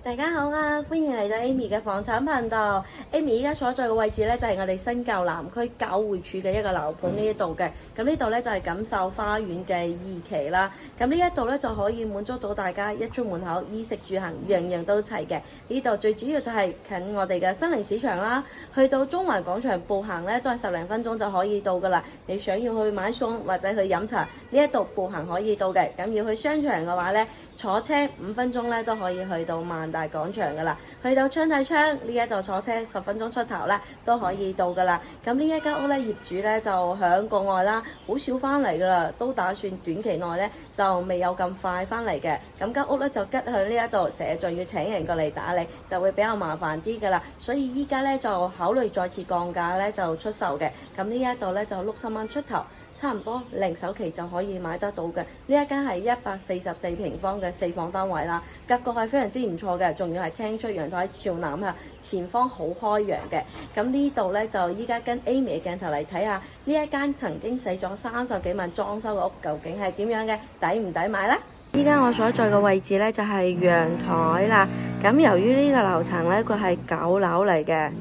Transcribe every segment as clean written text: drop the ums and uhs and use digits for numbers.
大家好啊！歡迎嚟到 Amy 嘅房產頻道。Amy 依家所在嘅位置咧，就係我哋新舊南區交匯處嘅一個樓盤呢一度嘅。咁呢度咧就係錦繡花園嘅2期啦。咁呢一度咧就可以滿足到大家一出門口衣食住行樣樣都齊嘅。呢度最主要就係近我哋嘅新寧市場啦，去到中環廣場步行咧都係10零分鐘就可以到噶啦。你想要去買餸或者去飲茶，呢一度步行可以到嘅。咁要去商場嘅話咧，坐車5分鐘咧都可以去到萬大廣場噶啦，去到昌體昌呢一度坐車10分鐘出頭咧都可以到噶啦。咁呢一間屋咧業主咧就響國外啦，好少翻嚟噶啦，都打算短期內咧就未有咁快翻嚟嘅。咁間屋咧就吉向呢一度，成日仲要請人過嚟打理，就會比較麻煩啲噶啦。所以依家咧就考慮再次降價咧就出售嘅。咁呢一度咧就60萬出頭，差唔多零首期就可以買得到嘅。呢一間係144平方嘅4房單位啦，格局係非常之唔錯嘅，仲要係廳出陽台朝南啊，前方好開揚嘅。咁呢度咧就依家跟 Amy 嘅鏡頭嚟睇下呢一間曾經使咗30幾萬裝修嘅屋究竟係點樣嘅，抵唔抵買啦？依家我所在嘅位置咧就係陽台啦。咁由於呢個樓層咧佢係9樓嚟嘅，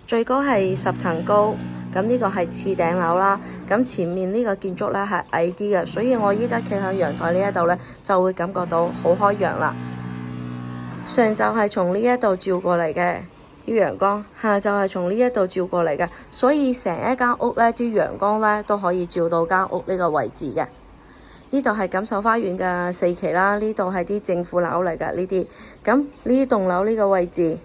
最高係10層高。咁呢個係次頂樓啦，咁前面呢個建築咧係矮啲嘅，所以我依家企喺陽台呢一度咧就會感覺到好開揚啦。上晝係從呢一度照過嚟嘅啲陽光，下晝係從呢一度照過嚟嘅，所以成一間屋咧啲陽光咧都可以照到間屋呢個位置嘅。呢度係錦繡花園嘅4期啦，呢度係啲政府樓嚟㗎呢啲。咁呢棟樓呢個位置，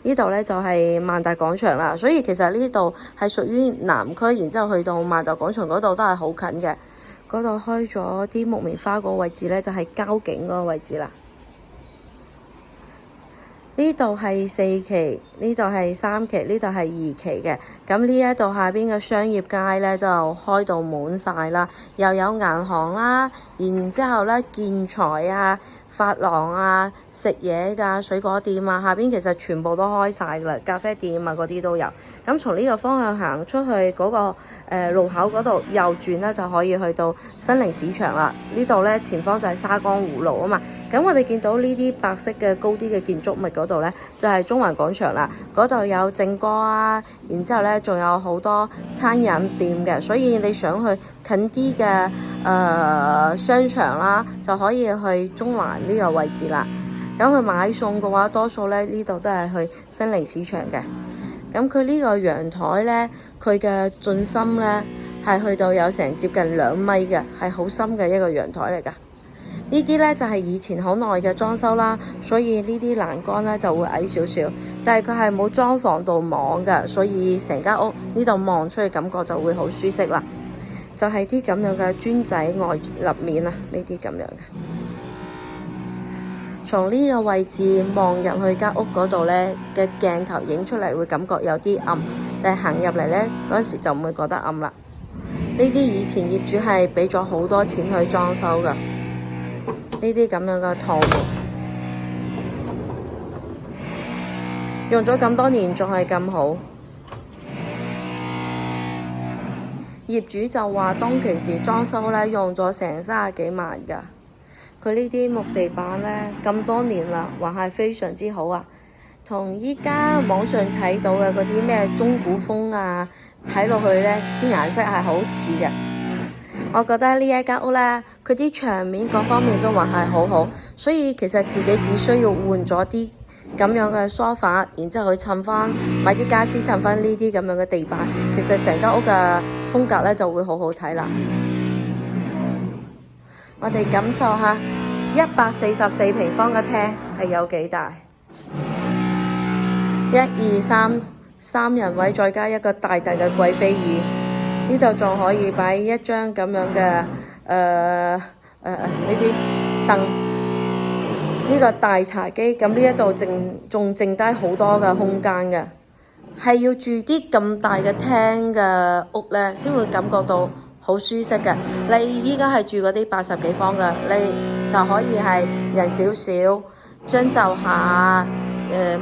呢度咧就係萬達廣場啦，所以其實呢度係屬於南區，然之後去到萬達廣場嗰度都係好近嘅。嗰度開咗啲木棉花嗰個位置咧，就係交警嗰個位置啦。呢度係4期，呢度係3期，呢度係2期嘅。咁呢一度下邊嘅商業街咧就開到滿晒啦，又有銀行啦，然之後咧建材啊、髮廊啊、食嘢㗎、水果店啊，下邊其實全部都開晒㗎啦，咖啡店啊嗰啲都有。咁從呢個方向行出去嗰個路口嗰度右轉咧，就可以去到新寧市場啦。呢度咧前方就係沙江湖路啊嘛。咁我哋見到呢啲白色嘅高啲嘅建築物嗰度咧，就係中環廣場啦。嗰度有正哥啊，然之後咧仲有好多餐飲店嘅，所以你想去近啲嘅商場啦，就可以去中環呢個位置啦。咁去買餸嘅話，多數咧呢度都係去新寧市場嘅。咁佢呢個陽台咧，佢嘅進深咧係去到有成接近2米嘅，係好深嘅一個陽台嚟㗎。呢啲咧就係以前好耐嘅裝修啦，所以呢啲欄杆咧就會矮少少，但係佢係冇裝防盜網嘅，所以成間屋呢度望出去感覺就會好舒適啦。就係啲咁樣嘅磚仔外立面啊，呢啲咁樣嘅。從呢個位置望入去間屋嗰度咧嘅鏡頭影出嚟會感覺有啲暗，但係行入嚟咧嗰陣時就唔會覺得暗啦。呢啲以前業主係俾咗好多錢去裝修㗎。呢啲咁樣嘅趟門，用咗咁多年仲係咁好。業主就話當其時裝修咧用咗成30幾萬㗎。佢呢啲木地板咧咁多年啦，還係非常之好啊。同依家網上睇到嘅嗰啲咩中古風啊，睇落去咧啲顏色係好似嘅。我覺得呢一間屋咧，佢啲牆面各方面都還係好好，所以其實自己只需要換咗啲咁樣嘅梳化，然之後去襯翻買啲家私襯翻呢啲咁樣嘅地板，其實成間屋嘅風格咧就會好好睇啦。我哋感受下144平方嘅廳係有幾大，1、2、3人位，再加一個大大嘅貴妃椅。呢度仲可以擺一張咁樣嘅呢啲凳，呢個大茶几。咁呢一度仲剩低好多嘅空間嘅，係要住啲咁大嘅廳嘅屋咧，先會感覺到好舒適嘅。你依家係住嗰啲80幾方嘅，你就可以係人少少，將就下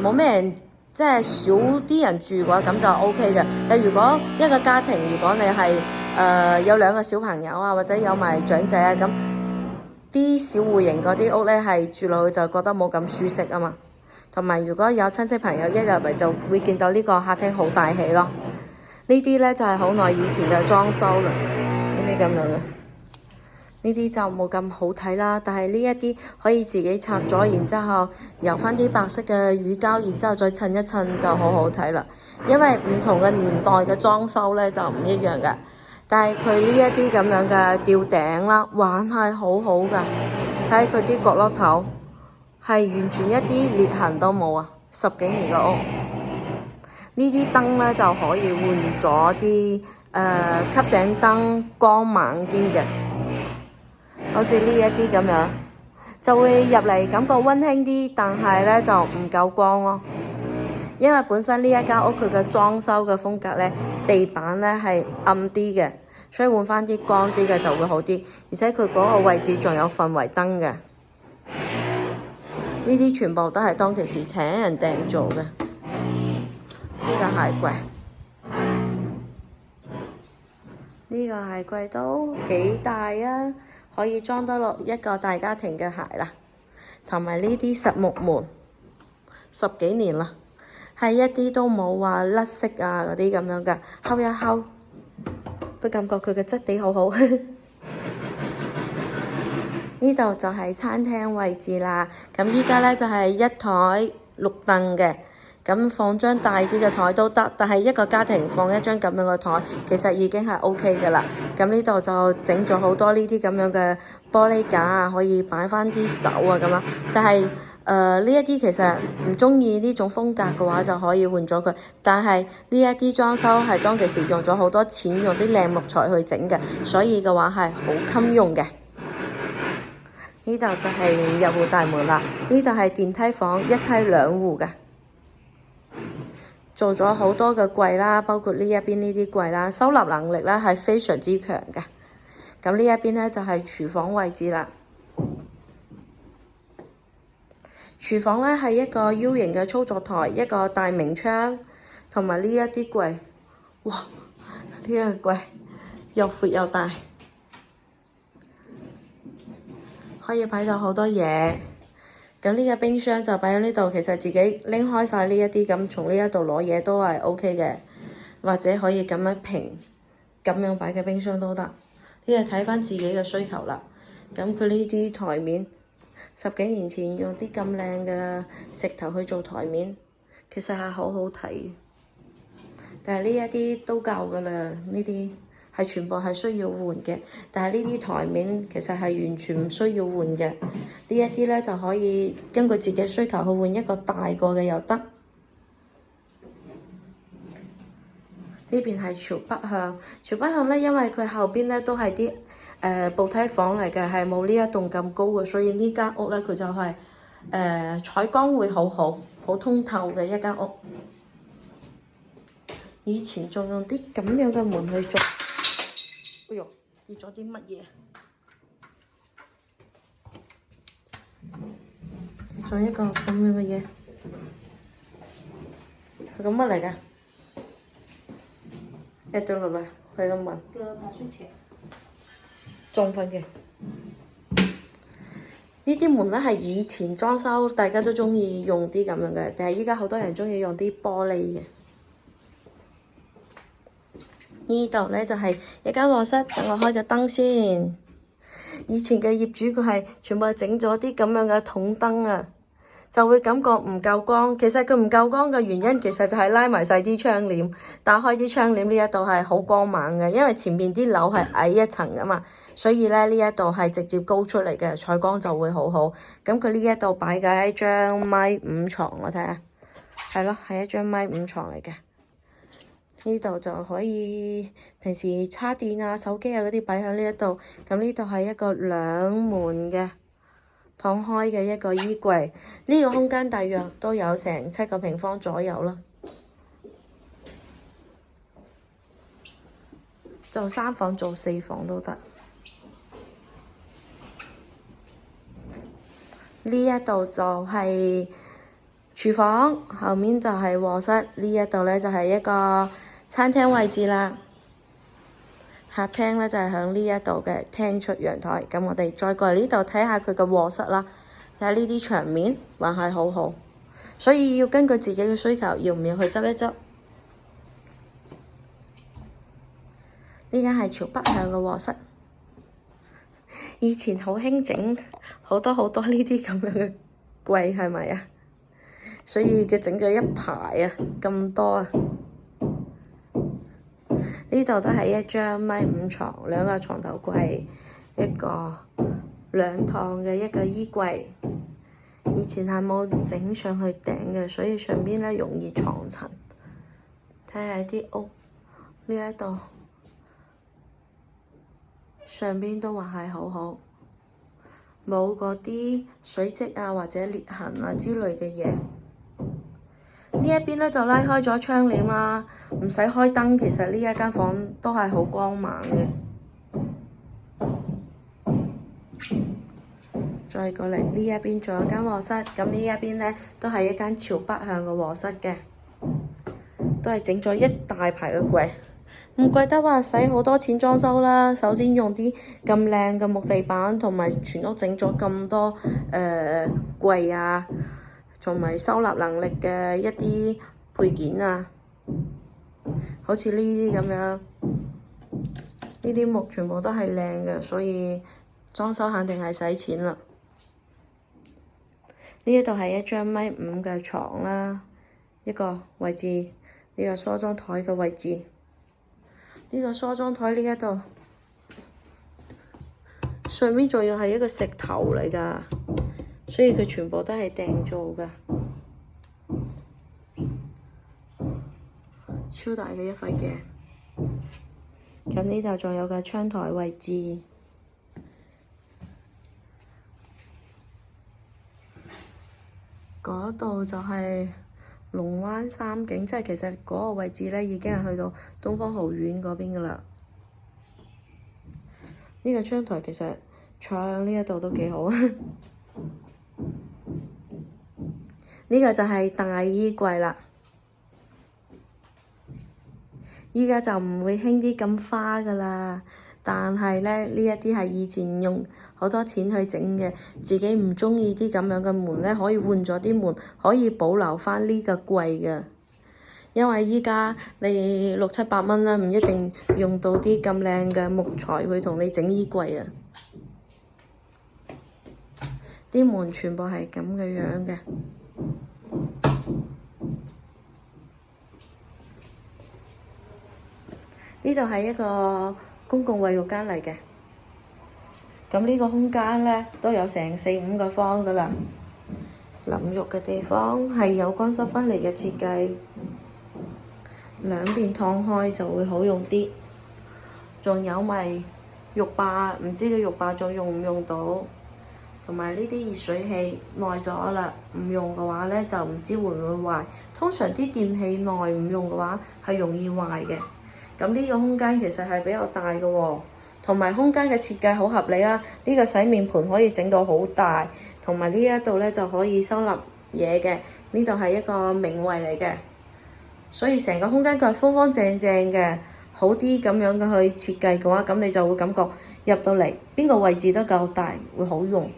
冇咩人。即係少啲人住嘅話，咁就 OK 嘅。但如果一個家庭，如果你係有2個小朋友啊，或者有埋長者啊，咁啲小戶型嗰啲屋咧，係住落去就覺得冇咁舒適啊嘛。同埋如果有親戚朋友一入嚟就會見到呢個客廳好大氣咯。呢啲咧就係好耐以前嘅裝修啦，呢啲咁樣嘅。呢啲就冇咁好睇啦，但係呢一啲可以自己拆咗，然之後油翻啲白色嘅乳膠，然之後再襯一襯就好好睇啦。因為唔同嘅年代嘅裝修咧就唔一樣嘅，但係佢呢一啲咁樣嘅吊頂啦，還係好好㗎。睇佢啲角落頭係完全一啲裂痕都冇啊！10幾年嘅屋，呢啲燈咧就可以換咗啲吸頂燈，光猛啲嘅。好似呢一啲咁樣，就會入嚟感覺溫馨啲，但係咧就唔夠光咯。因為本身呢一間屋佢嘅裝修嘅風格咧，地板咧係暗啲嘅，所以換翻啲光啲嘅就會好啲。而且佢嗰個位置仲有氛圍燈嘅。呢啲全部都係當其時請人訂做嘅。呢個鞋櫃，呢個鞋櫃都幾大啊！可以裝得落一個大家庭嘅鞋啦，同埋呢啲實木門，10幾年啦，係一啲都冇話甩色啊嗰啲咁樣嘅，敲一敲都感覺佢嘅質地好好。呢度就係餐廳位置啦，咁依家咧就係1台6凳嘅。咁放張大啲嘅台都得，但係一個家庭放一張咁樣嘅台，其實已經係 OK 嘅啦。咁呢度就整咗好多呢啲咁樣嘅玻璃架啊，可以擺翻啲酒啊咁樣。但係呢一啲其實唔中意呢種風格嘅話，就可以換咗佢。但係呢一啲裝修係當其時用咗好多錢，用啲靚木材去整嘅，所以嘅話係好襟用嘅。呢度就係入戶大門啦，呢度係電梯房，一梯2戶嘅。做咗好多嘅櫃啦，包括呢一邊呢啲櫃啦，收納能力咧係非常之強嘅。咁呢一邊咧就係廚房位置啦。廚房咧係一個 U 型嘅操作台，一個大明窗，同埋呢一啲櫃。哇！呢個櫃又闊又大，可以擺到好多嘢。咁呢個冰箱就擺喺呢度，其實自己拎開晒呢一啲咁，從呢一度攞嘢都係 OK 嘅，或者可以咁樣平咁樣擺嘅冰箱都得。呢個睇翻自己嘅需求啦。咁佢呢啲台面10幾年前用啲咁靚嘅石頭去做台面，其實係好好睇。但係呢一啲都夠㗎啦，呢啲係全部係需要換嘅，但係呢啲台面其實係完全唔需要換嘅。呢一啲咧就可以根據自己需求去換一個大個嘅又得。呢邊係朝北向，朝北向咧，因為佢後邊咧都係啲步梯房嚟嘅，係冇呢一棟咁高嘅，所以呢間屋咧佢就係採光會好好，好通透嘅一間屋。以前仲用啲咁樣嘅門去做。哎呦，跌咗啲乜嘢？跌咗一個咁樣嘅嘢，係個乜嚟㗎？一掉落嚟，係個門。個排水池。中分嘅。呢啲門咧係以前裝修，大家都中意用啲咁樣嘅，但係依家好多人中意用啲玻璃嘅。呢度咧就係一間卧室，等我開個燈先。以前嘅業主佢係全部係整咗啲咁樣嘅筒燈啊，就會感覺唔夠光。其實佢唔夠光嘅原因，其實就係拉埋晒啲窗簾，打開啲窗簾呢一度係好光猛嘅，因為前面啲樓係矮一層噶嘛，所以咧呢一度係直接高出嚟嘅，採光就會好好。咁佢呢一度擺嘅係一張1.5床，我睇下，係咯，係一張1.5床嚟嘅。呢度就可以平時叉電啊、手機啊嗰啲擺喺呢一度。咁呢度係一個2門嘅敞開嘅一個衣櫃。呢個空間大約都有成7個平方左右啦。做3房、做4房都得。呢一度就係廚房，後面就係臥室。呢一度咧就係一個餐廳位置啦，客廳咧就係響呢一度嘅廳出陽台。咁我哋再過嚟呢度睇下佢嘅臥室啦，睇下呢啲牆面還係好好。所以要根據自己嘅需求，要唔要去執一執？呢間係朝北向嘅臥室，以前好興整好多好多呢啲咁樣嘅櫃，係咪啊？所以佢整咗一排啊，咁多啊！呢度都係一張米5床，兩個床頭櫃，一個兩趟嘅一個衣櫃。以前係冇整上去頂嘅，所以上邊咧容易藏塵。睇下啲屋呢一度，上邊都還係好好，冇嗰啲水漬啊或者裂痕啊之類嘅嘢。呢一邊咧就拉開咗窗簾啦，唔使開燈，其實呢一間房都係好光猛嘅。再過嚟呢一邊仲有間臥室，咁呢一邊咧都係一間朝北向嘅臥室嘅，都係整咗一大排嘅櫃，唔怪得話使好多錢裝修啦。首先用啲咁靚嘅木地板，同埋全屋整咗咁多櫃啊，同埋收納能力嘅一啲配件啊，好似呢啲咁樣，呢啲木全部都係靚嘅，所以裝修肯定係使錢啦。呢一度係一張米5嘅床啦，一個位置，呢個梳妝台嘅位置，呢個梳妝台呢一度上面仲要係一個石頭嚟㗎，所以佢全部都係訂做㗎，超大嘅一塊鏡。咁呢度仲有個窗台位置。嗰度就係龍灣三景，即係其實嗰個位置咧已經係去到東方豪苑嗰邊噶啦。呢個窗台其實坐喺呢一度都幾好啊。呢個就係大衣櫃啦。依家就唔會興啲咁花噶啦，但係咧呢一啲係以前用好多錢去整嘅，自己唔鍾意啲咁樣嘅門咧，可以換咗啲門，可以保留返呢個櫃嘅。因為依家你6、700蚊啦，唔一定用到啲咁靚嘅木材去同你整衣櫃啊。啲門全部係咁嘅樣嘅。呢度係一個公共衛浴間嚟嘅，咁呢個空間咧都有成4、5個方噶啦。淋浴嘅地方係有乾濕分離嘅設計，兩邊燙開就會好用啲。仲有咪浴霸，唔知個浴霸仲用唔用到？同埋呢啲熱水器耐咗啦，唔用嘅話咧就唔知會唔會壞。通常啲電器耐唔用嘅話係容易壞嘅。咁呢個空間其實係比較大嘅喎，同埋空間嘅設計好合理啦。呢個洗面盆可以整到好大，同埋呢一度咧就可以收納嘢嘅。呢度係一個明位嚟嘅，所以成個空間佢係方方正正嘅，好啲咁樣嘅去設計嘅話，咁你就會感覺入到嚟邊個位置都夠大，會好用。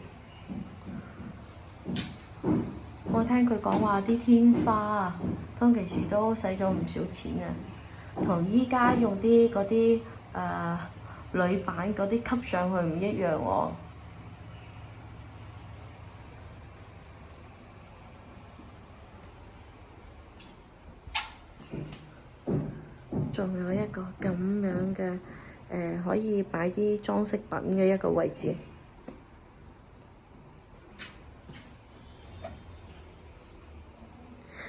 我聽佢講話啲天花啊，當其時都使咗唔少錢啊。同依家用啲嗰啲鋁板嗰啲吸上去唔一樣喎。仲有一個咁樣嘅可以擺啲裝飾品嘅一個位置。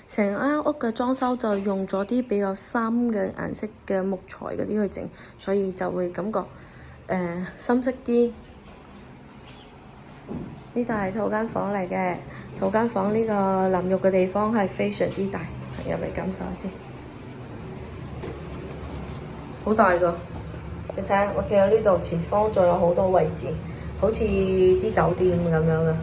成間屋嘅裝修就用咗啲比較深嘅顏色嘅木材嗰啲去整，所以就會感覺深色啲。呢度係套間房嚟嘅，套間房呢個淋浴嘅地方係非常之大，入嚟感受下先。好大㗎！你睇下，我企喺呢度，前方仲有好多位置，好似啲酒店咁樣嘅。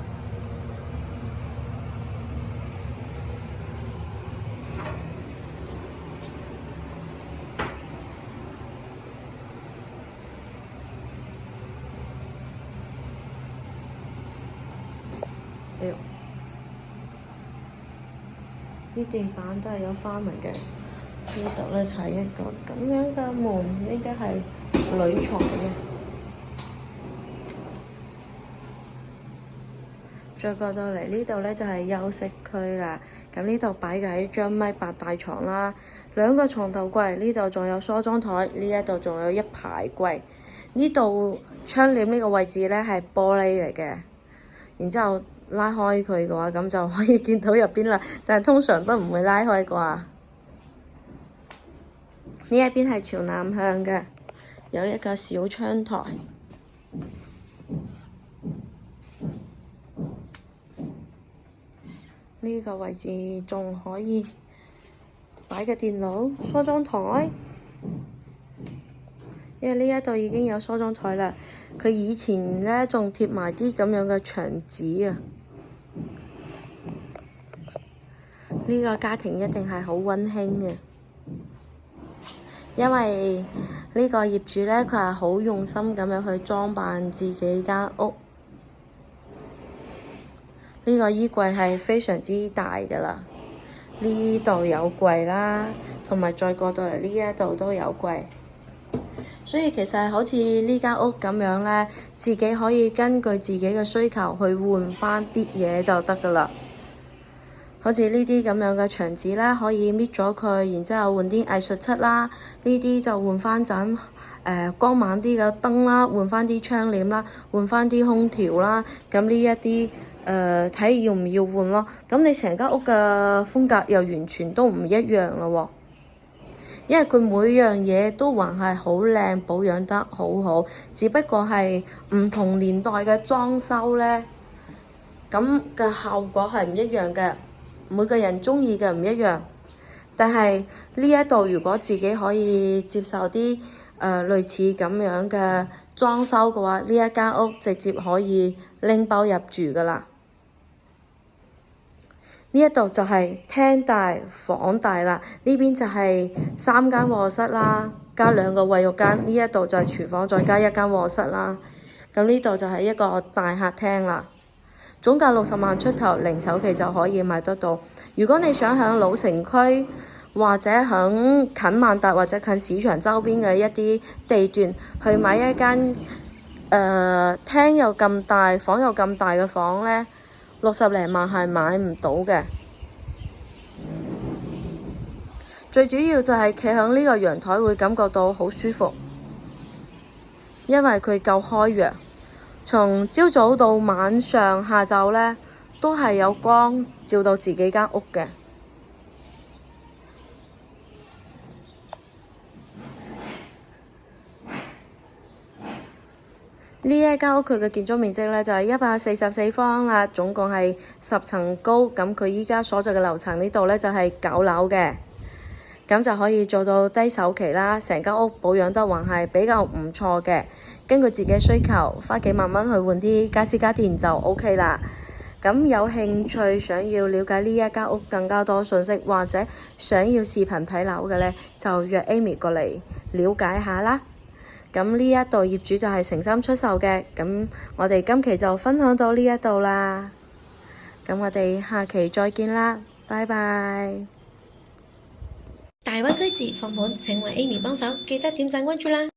啲地板都係有花紋嘅。呢度咧就係一個咁樣嘅門，應該係女床嘅。再過到嚟呢度咧就係休息區啦。咁呢度擺嘅係一張米八大床啦，兩個床頭櫃，呢度仲有梳妝台，呢一度仲有一排櫃。呢度窗簾呢個位置咧係玻璃嚟嘅，然之後拉開佢嘅話，咁就可以見到入邊啦。但係通常都唔會拉開啩。呢一邊係朝南向嘅，有一個小窗台。呢個位置仲可以擺個電腦、梳妝台，因為呢一度已經有梳妝台啦。佢以前咧仲貼埋啲咁樣嘅牆紙啊。呢個家庭一定係好溫馨嘅，因為呢個業主咧佢係好用心咁樣去裝扮自己間屋。呢個衣櫃係非常之大㗎啦，呢度有櫃啦，同埋再過到嚟呢一度都有櫃，所以其實好似呢間屋咁樣咧，自己可以根據自己嘅需求去換翻啲嘢就得㗎啦。好似呢啲咁樣嘅牆紙啦，可以搣咗佢，然之後換啲藝術漆啦，呢啲就換翻盞光猛啲嘅燈啦，換翻啲窗簾啦，換翻啲空調啦，咁呢一啲睇要唔要換咯。咁你成間屋嘅風格又完全都唔一樣咯喎，因為佢每樣嘢都還係好靚，保養得好好，只不過係唔同年代嘅裝修咧，咁嘅效果係唔一樣嘅，每個人鍾意嘅唔一樣。但係呢一度如果自己可以接受啲類似咁樣嘅裝修嘅話，呢一間屋直接可以拎包入住噶啦。呢一度就係廳大房大啦，呢邊就係3間臥室啦，加2個衛浴間，呢一度就係廚房再加1間臥室啦。咁呢度就係一個大客廳啦，總價60萬出頭，零首期就可以買得到。如果你想喺老城區或者喺近萬達或者近市場周邊嘅一啲地段去買一間廳又咁大房又咁大嘅房咧，60零萬係買唔到嘅。最主要就係企喺呢個陽台會感覺到好舒服，因為佢夠開揚，從朝早到晚上下晝咧都係有光照到自己間屋嘅。呢一間屋佢嘅建築面積咧就係144方啦，總共係10層高。咁佢依家所在嘅樓層呢度咧就係9樓嘅，咁就可以做到低首期啦。成間屋保養得還係比較唔錯嘅，根據自己需求花幾萬蚊去換啲家私家電就 OK 啦。咁有興趣想要了解呢一間屋更加多信息，或者想要視頻睇樓嘅咧，就約 Amy 過嚟了解下啦。咁呢一度業主就係誠心出售嘅，咁我哋今期就分享到呢一度啦，咁我哋下期再見啦，拜拜。大灣區自放盤請為 Amy 幫手，記得點讚關注啦。